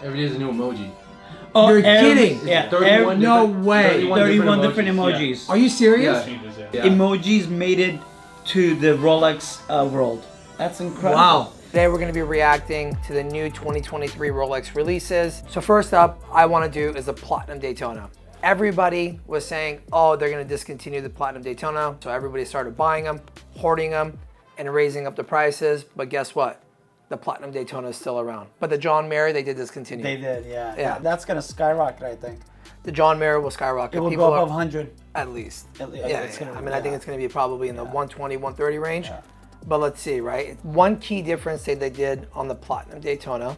Every day is a new emoji. Oh, you're kidding? Yeah. 31 No different- way. 31 different emojis. Are you serious? Yeah. Emojis made it to the Rolex world. That's incredible. Wow. Today we're going to be reacting to the new 2023 Rolex releases. So first up, I want to do is the Platinum Daytona. Everybody was saying, oh, they're going to discontinue the Platinum Daytona. So everybody started buying them, hoarding them, and raising up the prices. But guess what? The Platinum Daytona is still around. But the John Mayer, they did discontinue. They did, yeah. Yeah. That's going to skyrocket, I think. The John Mayer will skyrocket. It will People go above are- 100. At least. At least, Yeah, it's yeah. gonna I be, mean, I think yeah. it's going to be probably in the 120, 130 range. Yeah. But let's see, right? One key difference that they did on the Platinum Daytona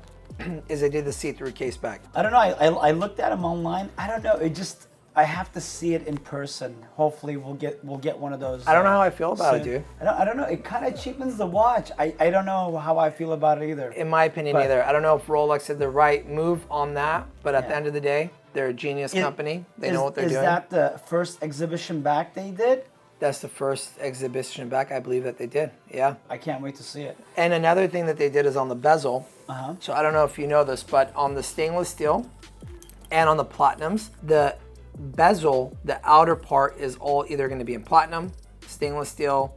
is they did the see-through case back. I don't know. I looked at them online. I don't know. It just, I have to see it in person. Hopefully we'll get one of those. I don't know how I feel about it, soon. dude. I don't know. It kind of cheapens the watch. I don't know how I feel about it either. In my opinion, But- either. I don't know if Rolex did the right move on that, but at the Yeah. end of the day, they're a genius company. They know what they're doing. Is that the first exhibition back they did? That's the first exhibition back, I believe, that they did. Yeah. I can't wait to see it. And another thing that they did is on the bezel. Uh-huh. So I don't know if you know this, but on the stainless steel and on the platinums, the bezel, the outer part is all either going to be in platinum, stainless steel,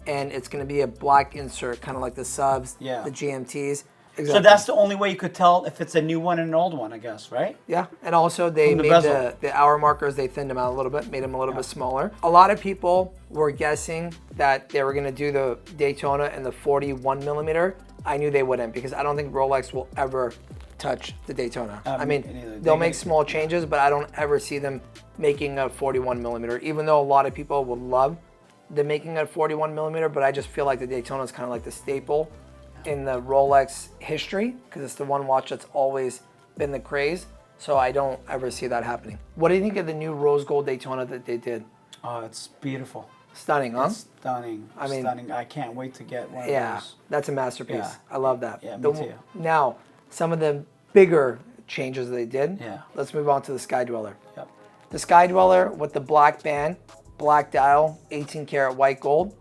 and it's going to be a black insert, kind of like the subs, Yeah. the GMTs. So that's the only way you could tell if it's a new one and an old one, I guess, right? Yeah, and also they From the made bezel. the hour markers, they thinned them out a little bit, made them a little bit smaller. A lot of people were guessing that they were gonna do the Daytona in the 41 millimeter. I knew they wouldn't because I don't think Rolex will ever touch the Daytona. I mean, me neither. they'll They make get- small changes, but I don't ever see them making a 41 millimeter, even though a lot of people would love the making a 41 millimeter, but I just feel like the Daytona is kind of like the staple in the Rolex history because it's the one watch that's always been the craze. So I don't ever see that happening. What do you think of the new rose gold Daytona that they did? Oh, it's beautiful. Stunning, huh? It's stunning. I mean- stunning. I can't wait to get one of Yeah, those. that's a masterpiece. Yeah. I love that. Yeah, me too. Now, some of the bigger changes they did. Yeah. Let's move on to the Sky Dweller. Yep. The Sky Dweller with the black band, black dial, 18 karat white gold,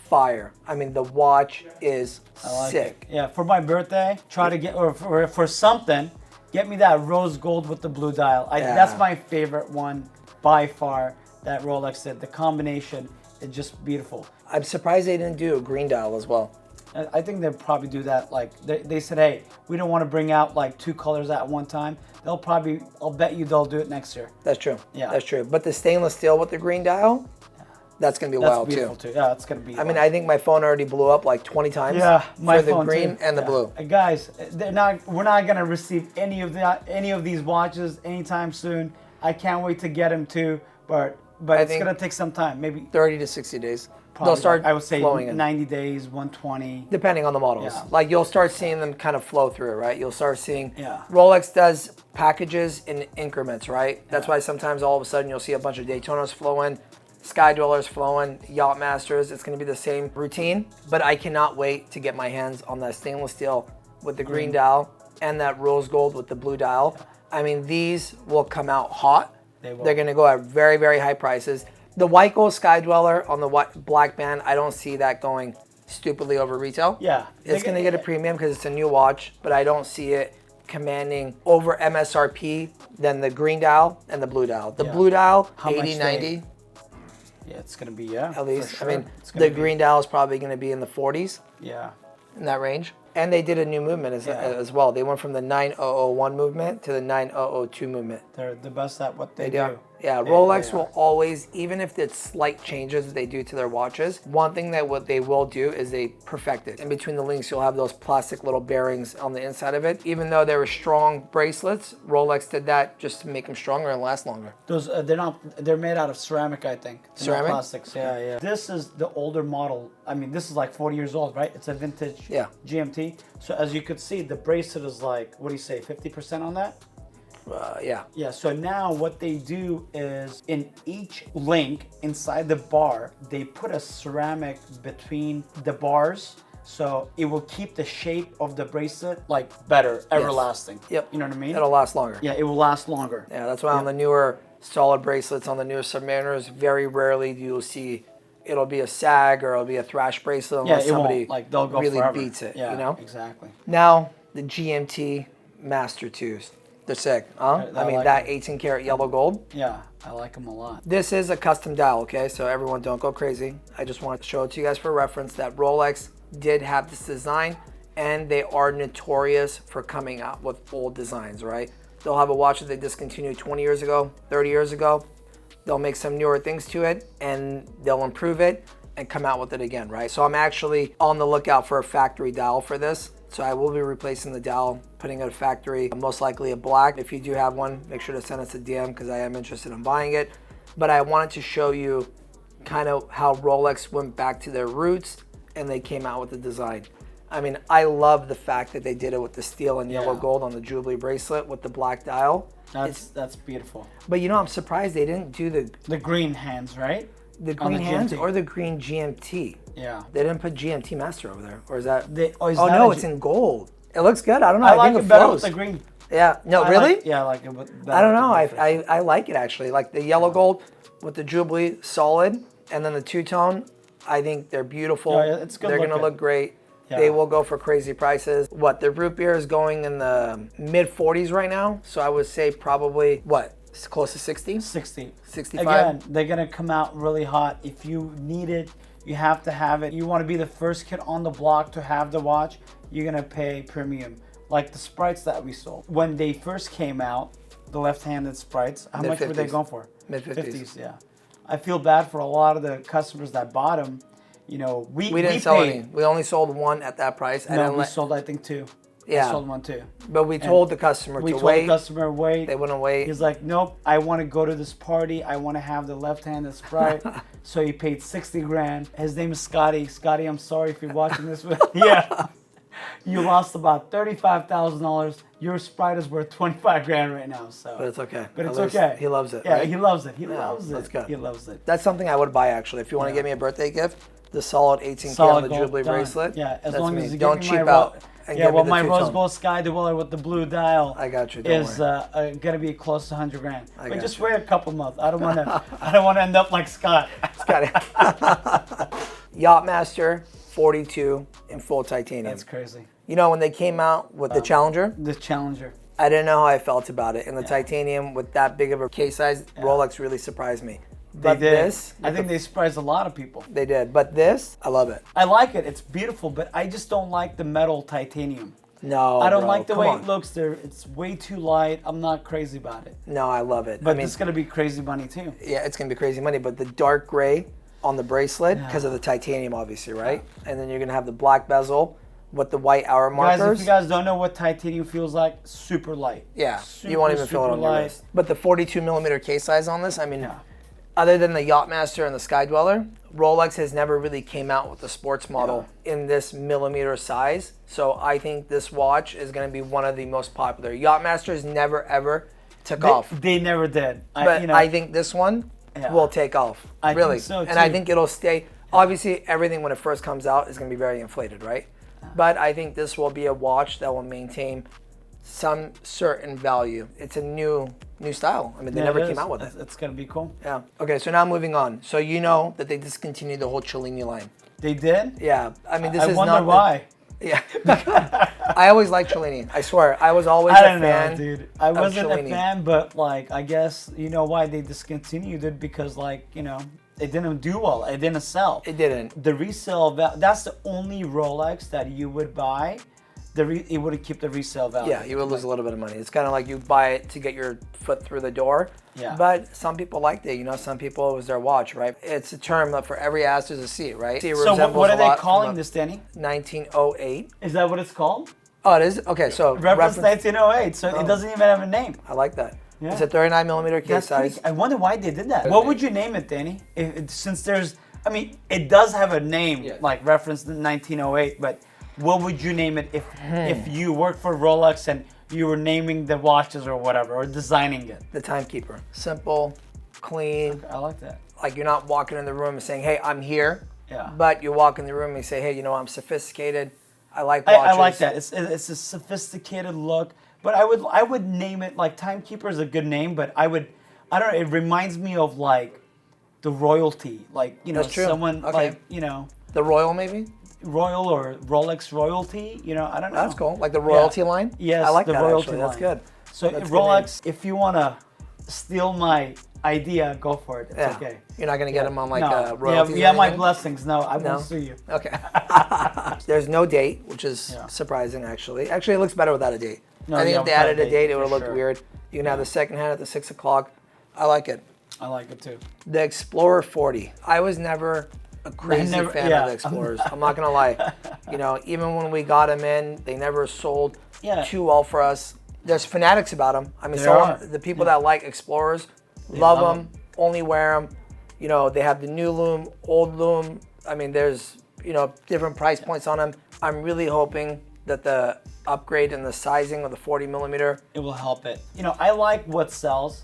fire. I mean, the watch is I like sick. it. Yeah, for my birthday, try to get, or for something, get me that rose gold with the blue dial. Yeah. That's my favorite one by far that Rolex did. The combination is just beautiful. I'm surprised they didn't do a green dial as well. I think they'll probably do that. Like they said, hey, we don't want to bring out like two colors at one time. They'll probably, I'll bet you they'll do it next year. That's true. Yeah. That's true. But the stainless steel with the green dial, that's going to be That's wild beautiful too. too. Yeah, it's gonna be. I mean, I think my phone already blew up like 20 times yeah, my for the phone green too. and the Yeah. blue. Guys, we're not gonna receive any of these watches anytime soon. I can't wait to get them too, but I it's think gonna take some time. Maybe 30 to 60 days. probably, They'll start I would say flowing in. 90 days, 120. Depending on the models. Yeah. Like you'll start seeing them kind of flow through, right? You'll start seeing Yeah. Rolex does packages in increments, right? That's why sometimes all of a sudden you'll see a bunch of Daytonas flow in, Sky Dwellers flow in, Yacht Masters. It's going to be the same routine, but I cannot wait to get my hands on that stainless steel with the green dial and that rose gold with the blue dial. I mean, these will come out hot. They will. They're going to go at very, very high prices. The white gold Sky Dweller on the black band, I don't see that going stupidly over retail. Yeah. It's going to get a premium because it's a new watch, but I don't see it commanding over MSRP than the green dial and the blue dial. The Yeah. blue dial, How much 80, they- 90 Yeah, it's gonna be yeah. at least. For sure. I mean, It's gonna the be- green dial is probably going to be in the 40s, Yeah. in that range. And they did a new movement as well. They went from the 9001 movement to the 9002 movement. They're the best at what they They do. do. Yeah, They- Rolex they will are. always, even if it's slight changes that they do to their watches, one thing that what they will do is they perfect it. In between the links, you'll have those plastic little bearings on the inside of it. Even though they were strong bracelets, Rolex did that just to make them stronger and last longer. Those they're made out of ceramic, I think. They're not Ceramic? plastics. Yeah, yeah. This is the older model. I mean, this is like 40 years old, right? It's a vintage Yeah. GMT. So as you could see, the bracelet is like, what do you say, 50% on that? Yeah. Yeah, so now what they do is in each link inside the bar, they put a ceramic between the bars. So it will keep the shape of the bracelet like better, everlasting. Yep. You know what I mean? It'll last longer. Yeah, it will last longer. Yeah, that's why on the newer solid bracelets, on the newer Submariners, very rarely you'll see it'll be a sag or it'll be a thrash bracelet Yeah, unless it somebody won't. Like they'll go really forever. beats it, Yeah, you know? exactly. Now, the GMT Master 2s. They're sick, huh? I I mean, like that them. 18 karat yellow gold. Yeah, I like them a lot. This is a custom dial, okay? So everyone don't go crazy. I just want to show it to you guys for reference that Rolex did have this design, and they are notorious for coming out with old designs, right? They'll have a watch that they discontinued 20 years ago, 30 years ago. They'll make some newer things to it, and they'll improve it and come out with it again, right? So I'm actually on the lookout for a factory dial for this. So I will be replacing the dial, putting it a factory, most likely a black. If you do have one, make sure to send us a DM because I am interested in buying it. But I wanted to show you kind of how Rolex went back to their roots and they came out with the design. I mean, I love the fact that they did it with the steel and yellow gold on the Jubilee bracelet with the black dial. That's beautiful. But you know, I'm surprised they didn't do The green hands, right? the On green the hands GMT. or the green GMT. Yeah. They didn't put GMT Master over there, or is that? Is Oh that no, a it's in gold. It looks good. I don't know. I I like think it it better flows. with the green. Yeah. No, I really? I like it with better I don't with know. the green. I like it actually. Like the yellow gold with the Jubilee solid, and then the two-tone. I think they're beautiful. Yeah, it's good They're gonna looking. look great. Yeah. They will go for crazy prices. What, the root beer is going in the mid 40s right now. So I would say probably what, close to 60? 60. 65? Again, they're gonna come out really hot. If you need it, you have to have it. You want to be the first kid on the block to have the watch, you're gonna pay premium. Like the sprites that we sold. When they first came out, the left-handed sprites, how much were they Mid-50s. going for? Mid-50s. Yeah. I feel bad for a lot of the customers that bought them. You know, we didn't sell paid. any. We only sold one at that price. No, we sold I think two. Yeah. I sold one too. But we told the customer We to told wait. the customer wait. They wouldn't wait. He's like, nope, I want to go to this party. I want to have the left-handed Sprite. So he paid 60 grand. His name is Scotty. Scotty, I'm sorry if you're watching this. Yeah. You lost about $35,000. Your Sprite is worth 25 grand right now. So. But it's okay. But it's At least okay. He loves it. Yeah, right? he loves it. He loves it. that's good. He loves it. That's something I would buy actually. If you want to Yeah. get me a birthday gift, the solid 18K Solid on the gold, Jubilee done. bracelet. Yeah, as that's long me. as you don't give me cheap my out. And yeah, give well, me the my two-tone. rose gold sky dweller with the blue dial. I got you. Don't Is worry. gonna be close to 100 grand. I But got just you. wait a couple months. I don't want to. I don't want to end up like Scott. Got it. Yachtmaster 42 in full titanium. That's crazy. You know, when they came out with the Challenger, The Challenger. I didn't know how I felt about it. And the titanium with that big of a case size, Rolex really surprised me. But They did. this, I think they surprised a lot of people. they did. But this, I love it. I like it. It's beautiful, but I just don't like the metal titanium. No, I don't bro, like the come way on. it looks. It's way too light. I'm not crazy about it. No, I love it. But I mean, it's gonna be crazy money too. yeah, it's gonna be crazy money. But the dark gray on the bracelet because of the titanium, obviously, right? And then you're gonna have the black bezel with the white hour markers. Guys, if you guys don't know what titanium feels like, super light. Yeah, Super, you won't even feel it super on your light. wrist. But the 42 millimeter case size on this, I mean, Yeah. other than the Yachtmaster and the Sky Dweller, Rolex has never really came out with a sports model in this millimeter size. So I think this watch is going to be one of the most popular. Yachtmasters never ever took off. They never did. But I think this one will take off. I think really. so, And I too. think it'll stay. Obviously, everything when it first comes out is going to be very inflated, right? But I think this will be a watch that will maintain some certain value. It's a new style. I mean, they never came out with it. It's gonna be cool. Yeah. Okay, so now moving on. So you know that they discontinued the whole Cellini line. They did. Yeah. I mean, this I is wonder not why. Yeah. I always liked Cellini. I swear. I was always I a don't fan. know, dude. I wasn't a Cellini. fan, but like, I guess you know why they discontinued it because like it didn't do well. It didn't sell. It didn't. The resale value. That's the only Rolex that you would buy. It would keep the resale value. Yeah, you would lose a little bit of money. It's kind of like you buy it to get your foot through the door. Yeah. But some people liked it. You know, some people it was their watch, right? It's a term that for every ass there's a seat, right? Seat So resembles what a are they lot calling from a this, Danny? 1908. Is that what it's called? Oh, it is? Okay, so Reference 1908. So it doesn't even have a name. I like that. Yeah. It's a 39 millimeter case That's size. crazy. I wonder why they did that. What would you name it, Danny? Since there's, I mean, it does have a name, like reference 1908, but what would you name it if you worked for Rolex and you were naming the watches or whatever, or designing it? The timekeeper. Simple, clean. I like that. Like you're not walking in the room and saying, hey, I'm here. Yeah. But you walk in the room and you say, hey, you know, I'm sophisticated. I like watches. I like that. It's a sophisticated look, but I would name it like Timekeeper is a good name, but I don't know. It reminds me of like the royalty, like That's true. someone Okay. like The Royal, maybe? Royal or Rolex royalty. You know, I don't know. That's cool. Like the royalty line? Yes, I like the that royalty actually. line. That's good. So That's Rolex, if you want to steal my idea, go for it. It's Yeah. okay. You're not going to get them on like No, royalties you have or my anything? blessings. No, I No? won't sue you. Okay. There's no date, which is surprising actually. Actually, it looks better without a date. No, I think yeah, if they without a added a date, date, it for would have looked sure. weird. You can have the second hand at the 6 o'clock. I like it. I like it too. The Explorer 40. I was never a crazy fan of the Explorers. I'm not gonna lie. You know, even when we got them in, they never sold too well for us. There's fanatics about them. I mean, the people that like Explorers love them, only wear them. You know, they have the new loom, old loom. I mean, there's, you know, different price points on them. I'm really hoping that the upgrade in the sizing of the 40 millimeter. It will help it. You know, I like what sells.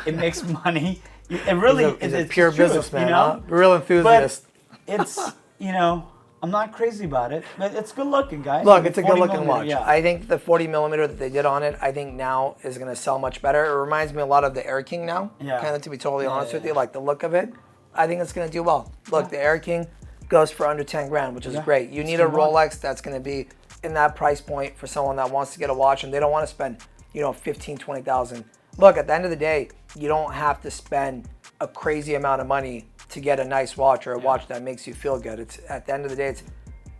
It makes money. It really is it's a pure true, businessman, you know? huh? Real enthusiast. But it's, you know, I'm not crazy about it, but it's good looking, guys. Look, it's a 40 good looking millimeter, watch. yeah. I think the 40 millimeter that they did on it, I think now is going to sell much better. It reminds me a lot of the Air King now. Yeah. Kind of, to be totally honest with you, like the look of it. I think it's going to do well. Look, the Air King goes for under 10 grand, which is great. You need a Rolex that's going to be in that price point for someone that wants to get a watch and they don't want to spend, you know, 15, 20,000. Look, at the end of the day, you don't have to spend a crazy amount of money to get a nice watch or a watch that makes you feel good. It's at the end of the day, it's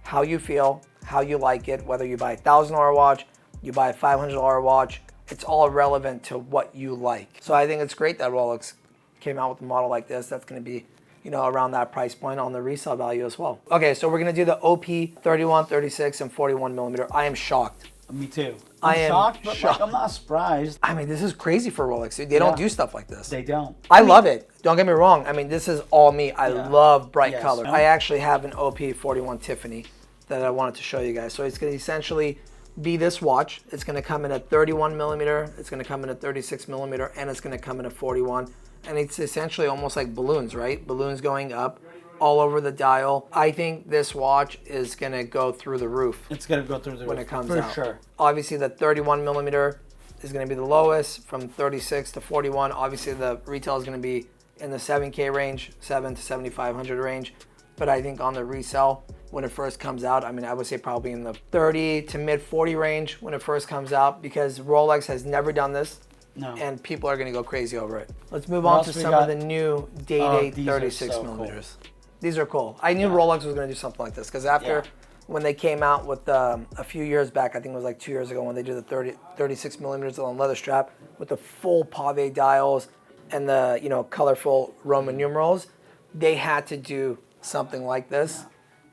how you feel, how you like it, whether you buy a $1,000 watch, you buy a $500 watch, it's all relevant to what you like. So I think it's great that Rolex came out with a model like this that's going to be, you know, around that price point on the resale value as well. Okay, so we're going to do the OP 31, 36, and 41 millimeter. I am shocked. Me too. I I'm am shocked, but shocked. like, I'm not surprised. I mean, this is crazy for Rolex. They don't do stuff like this. They don't. I love it. Don't get me wrong. I mean, this is all me. I love bright Yes. color. I actually have an OP 41 Tiffany that I wanted to show you guys. So it's going to essentially be this watch. It's going to come in at 31 millimeter. It's going to come in at 36 millimeter, and it's going to come in at 41. And it's essentially almost like balloons, right? Balloons going up all over the dial. I think this watch is going to go through the roof. It's going to go through the when roof, it comes for out. sure. Obviously, the 31 millimeter is going to be the lowest from 36 to 41. Obviously, the retail is going to be in the 7K range, 7 to 7,500 range. But I think on the resale, when it first comes out, I mean, I would say probably in the 30 to mid 40 range when it first comes out, because Rolex has never done this. No. And people are going to go crazy over it. Let's move on to some of the new Day-Date these are 36 so millimeters. These are cool. I knew Rolex was going to do something like this because after when they came out with a few years back, I think it was like 2 years ago when they did the 36 millimeters on leather strap with the full pave dials and the, you know, colorful Roman numerals, they had to do something like this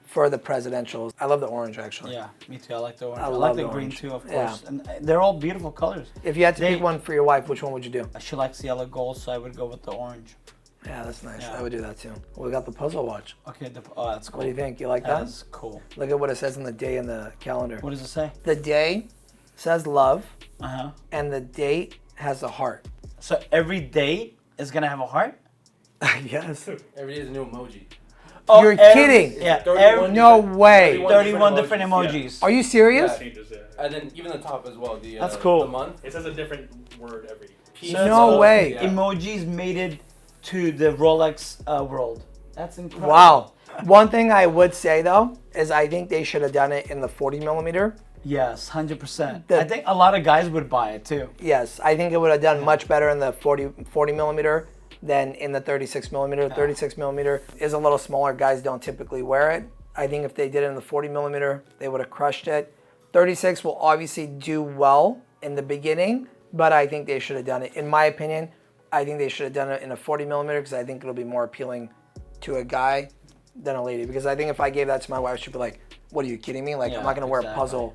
for the presidentials. I love the orange actually. Yeah, me too. I like the orange. I love like the the green orange. too, of Yeah. course. And they're all beautiful colors. If you had to pick one for your wife, which one would you do? She likes yellow gold, so I would go with the orange. Yeah, that's nice. Yeah. I would do that too. Well, we got the puzzle watch. Okay, oh, that's cool. What do you think? You like that? That's cool. Look at what it says in the day in the calendar. What does it say? The day says love, Uh-huh. and the date has a heart. So every date is going to have a heart? Yes. Every day is a new emoji. Oh, You're kidding. Yeah, 31 No way. 31 different emojis. Are you serious? Changes, yeah. And then even the top as well. The, That's cool. The month. It says a different word every. No way. Yeah. Emojis made it to the Rolex world. That's incredible. Wow. One thing I would say though is I think they should have done it in the 40 millimeter. Yes, 100%. I think a lot of guys would buy it too. Yes, I think it would have done much better in the 40 millimeter than in the 36 millimeter. 36 millimeter is a little smaller. Guys don't typically wear it. I think if they did it in the 40 millimeter, they would have crushed it. 36 will obviously do well in the beginning, but I think they should have done it. In my opinion, I think they should have done it in a 40 millimeter because I think it'll be more appealing to a guy than a lady. Because I think if I gave that to my wife, she'd be like, what are you kidding me? Like, I'm not going to wear a puzzle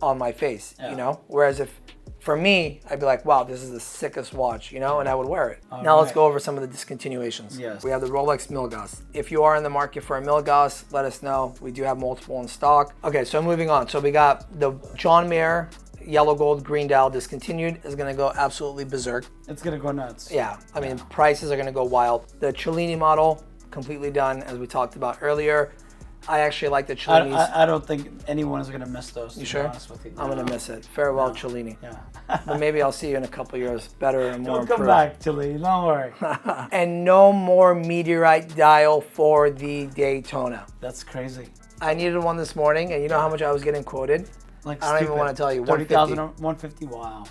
on my face, you know? Whereas if, for me, I'd be like, wow, this is the sickest watch, you know? And I would wear it. Now let's go over some of the discontinuations. Yes. We have the Rolex Milgauss. If you are in the market for a Milgauss, let us know. We do have multiple in stock. Okay, so moving on. So we got the John Mayer yellow gold green dial discontinued is going to go absolutely berserk. It's going to go nuts. Yeah, I mean, prices are going to go wild. The Cellini model, completely done, as we talked about earlier. I actually like the Cellinis. I don't think anyone is going to miss those, You to sure? be honest with you. I'm going to miss it. Farewell, Cellini. Yeah. But maybe I'll see you in a couple years, better and more Don't come improved. back, Tilly. Don't worry. And no more meteorite dial for the Daytona. That's crazy. I needed one this morning, and you know how much I was getting quoted? Like I don't even want to tell you. 30,000, 150. Wow.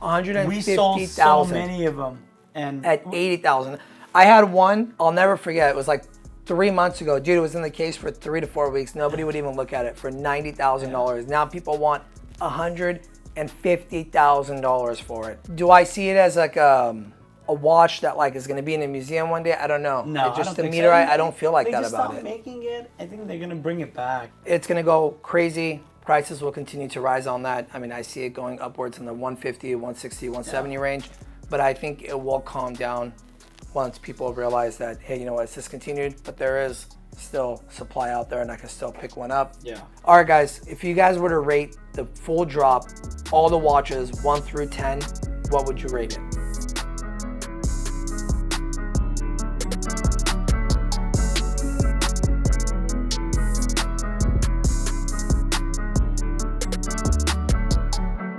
150,000. We sold so many of them, and at 80,000. I had one, I'll never forget. It was like 3 months ago. Dude, it was in the case for 3 to 4 weeks. Nobody would even look at it for $90,000. Now people want $150,000 for it. Do I see it as like a watch that like is going to be in a museum one day? I don't know. No, It's just I don't the think meter. so. I don't feel like they that just about stopped it. making it. I think they're gonna bring it back. It's going to go crazy. Prices will continue to rise on that. I mean, I see it going upwards in the 150, 160, 170 range, but I think it will calm down once people realize that, hey, you know what, it's discontinued, but there is still supply out there and I can still pick one up. Yeah. All right, guys, if you guys were to rate the full drop, all the watches 1 through 10, what would you rate it?